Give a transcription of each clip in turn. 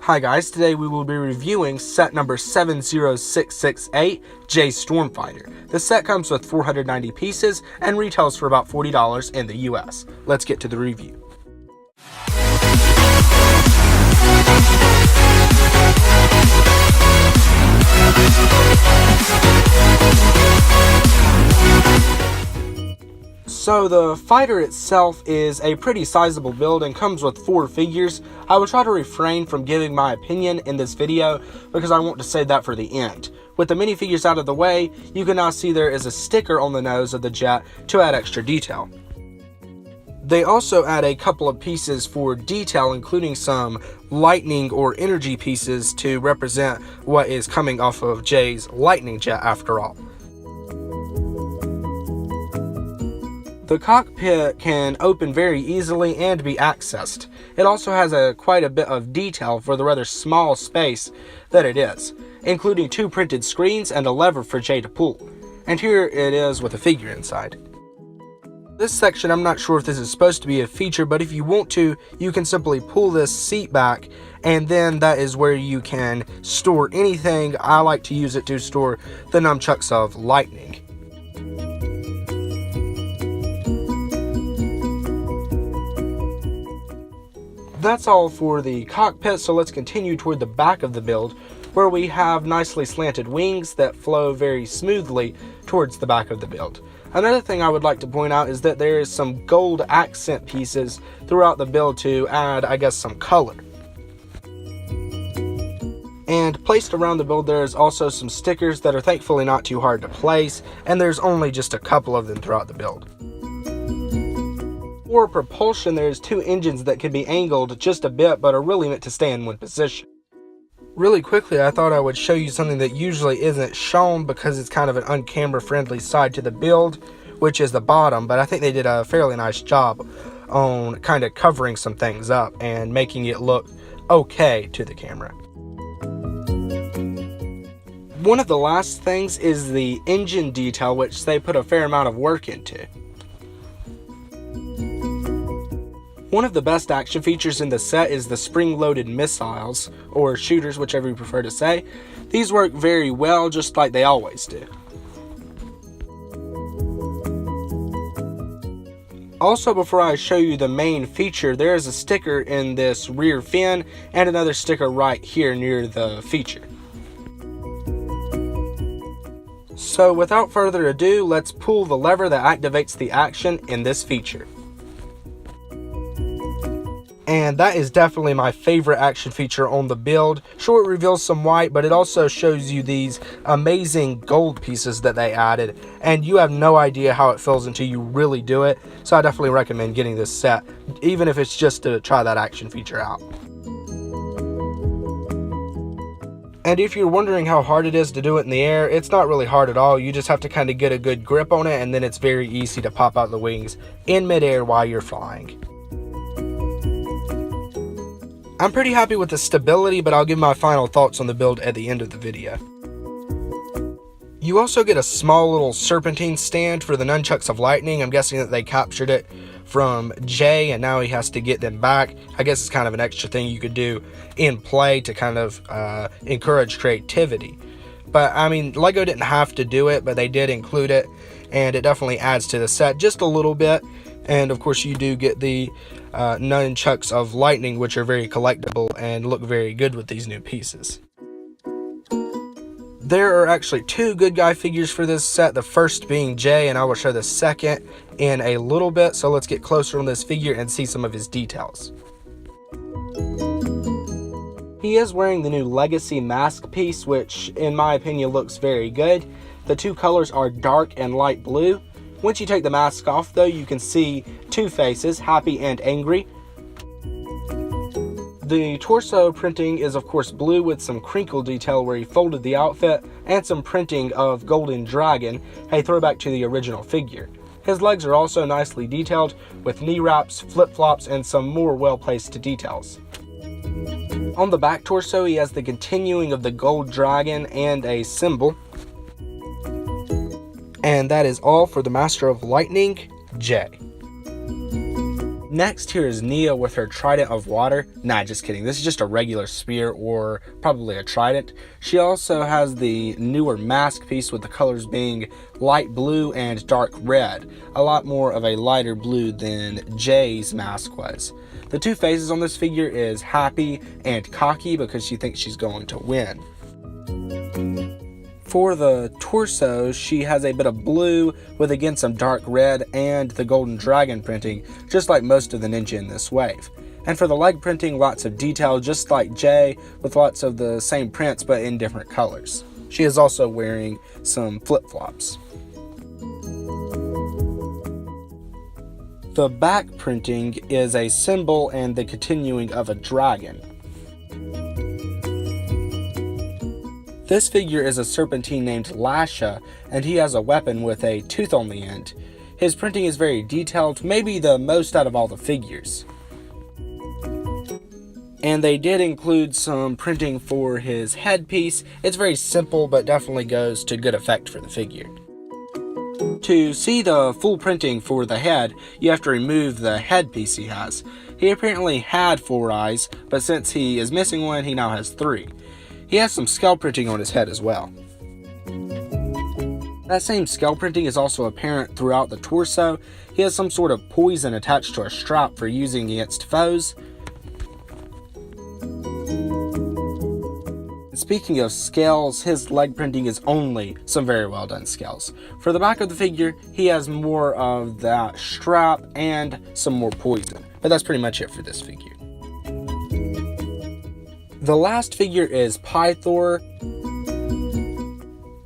Hi guys, today we will be reviewing set number 70668, J Stormfighter. The set comes with 490 pieces and retails for about $40 in the US. Let's get to the review. So the fighter itself is a pretty sizable build and comes with 4 figures. I will try to refrain from giving my opinion in this video because I want to save that for the end. With the minifigures out of the way, you can now see there is a sticker on the nose of the jet to add extra detail. They also add a couple of pieces for detail, including some lightning or energy pieces to represent what is coming off of Jay's lightning jet after all. The cockpit can open very easily and be accessed. It also has quite a bit of detail for the rather small space that it is, including 2 printed screens and a lever for Jay to pull. And here it is with a figure inside. This section, I'm not sure if this is supposed to be a feature, but if you want to, you can simply pull this seat back, and then that is where you can store anything. I like to use it to store the nunchucks of lightning. That's all for the cockpit, so let's continue toward the back of the build, where we have nicely slanted wings that flow very smoothly towards the back of the build. Another thing I would like to point out is that there is some gold accent pieces throughout the build to add, I guess, some color. And placed around the build there is also some stickers that are thankfully not too hard to place, and there's only just a couple of them throughout the build. For propulsion, there's 2 engines that can be angled just a bit but are really meant to stay in one position. Really quickly, I thought I would show you something that usually isn't shown because it's kind of an uncamera friendly side to the build, which is the bottom, but I think they did a fairly nice job on kind of covering some things up and making it look okay to the camera. One of the last things is the engine detail, which they put a fair amount of work into. One of the best action features in the set is the spring-loaded missiles, or shooters, whichever you prefer to say. These work very well, just like they always do. Also, before I show you the main feature, there is a sticker in this rear fin, and another sticker right here near the feature. So without further ado, let's pull the lever that activates the action in this feature. And that is definitely my favorite action feature on the build. Sure, it reveals some white, but it also shows you these amazing gold pieces that they added, and you have no idea how it feels until you really do it. So I definitely recommend getting this set, even if it's just to try that action feature out. And if you're wondering how hard it is to do it in the air, it's not really hard at all. You just have to kind of get a good grip on it, and then it's very easy to pop out the wings in midair while you're flying. I'm pretty happy with the stability, but I'll give my final thoughts on the build at the end of the video. You also get a small little serpentine stand for the nunchucks of lightning. I'm guessing that they captured it from Jay and now he has to get them back. I guess it's kind of an extra thing you could do in play to kind of encourage creativity. But I mean, LEGO didn't have to do it, but they did include it, and it definitely adds to the set just a little bit. And of course you do get the nunchucks of lightning, which are very collectible and look very good with these new pieces. There are actually 2 good guy figures for this set, the first being Jay, and I will show the second in a little bit. So let's get closer on this figure and see some of his details. He is wearing the new Legacy mask piece, which in my opinion looks very good. The 2 colors are dark and light blue. Once you take the mask off though, you can see 2 faces, happy and angry. The torso printing is of course blue with some crinkle detail where he folded the outfit, and some printing of Golden Dragon, a throwback to the original figure. His legs are also nicely detailed with knee wraps, flip-flops, and some more well-placed details. On the back torso, he has the continuing of the Gold Dragon and a symbol. And that is all for the Master of Lightning, Jay. Next, here is Nia with her trident of water. Nah, just kidding. This is just a regular spear, or probably a trident. She also has the newer mask piece with the colors being light blue and dark red. A lot more of a lighter blue than Jay's mask was. The two faces on this figure is happy and cocky because she thinks she's going to win. For the torso, she has a bit of blue with again some dark red and the golden dragon printing, just like most of the ninja in this wave. And for the leg printing, lots of detail just like Jay, with lots of the same prints but in different colors. She is also wearing some flip-flops. The back printing is a symbol and the continuing of a dragon. This figure is a serpentine named Lasha, and he has a weapon with a tooth on the end. His printing is very detailed, maybe the most out of all the figures. And they did include some printing for his headpiece. It's very simple, but definitely goes to good effect for the figure. To see the full printing for the head, you have to remove the headpiece he has. He apparently had 4 eyes, but since he is missing one, he now has 3. He has some skull printing on his head as well. That same skull printing is also apparent throughout the torso. He has some sort of poison attached to a strap for using against foes. Speaking of scales, his leg printing is only some very well done scales. For the back of the figure, he has more of that strap and some more poison. But that's pretty much it for this figure. The last figure is Pythor.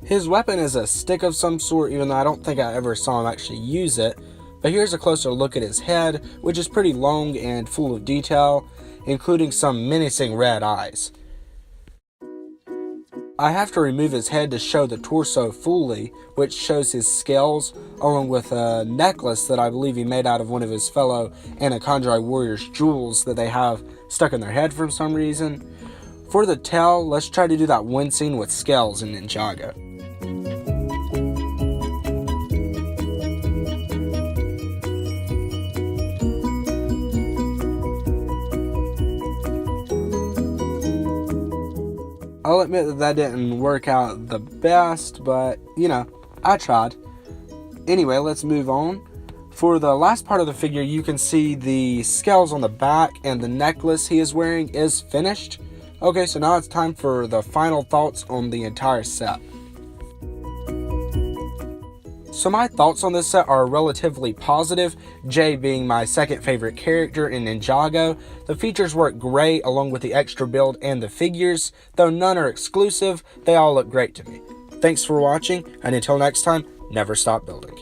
His weapon is a stick of some sort, even though I don't think I ever saw him actually use it. But here's a closer look at his head, which is pretty long and full of detail, including some menacing red eyes. I have to remove his head to show the torso fully, which shows his scales, along with a necklace that I believe he made out of one of his fellow Anaconjai warriors' jewels that they have stuck in their head for some reason. For the tail, let's try to do that one scene with scales in Ninjago. I'll admit that didn't work out the best, but, you know, I tried. Anyway, let's move on. For the last part of the figure, you can see the scales on the back, and the necklace he is wearing is finished. Okay, so now it's time for the final thoughts on the entire set. So my thoughts on this set are relatively positive, Jay being my second favorite character in Ninjago. The features work great along with the extra build and the figures. Though none are exclusive, they all look great to me. Thanks for watching, and until next time, never stop building.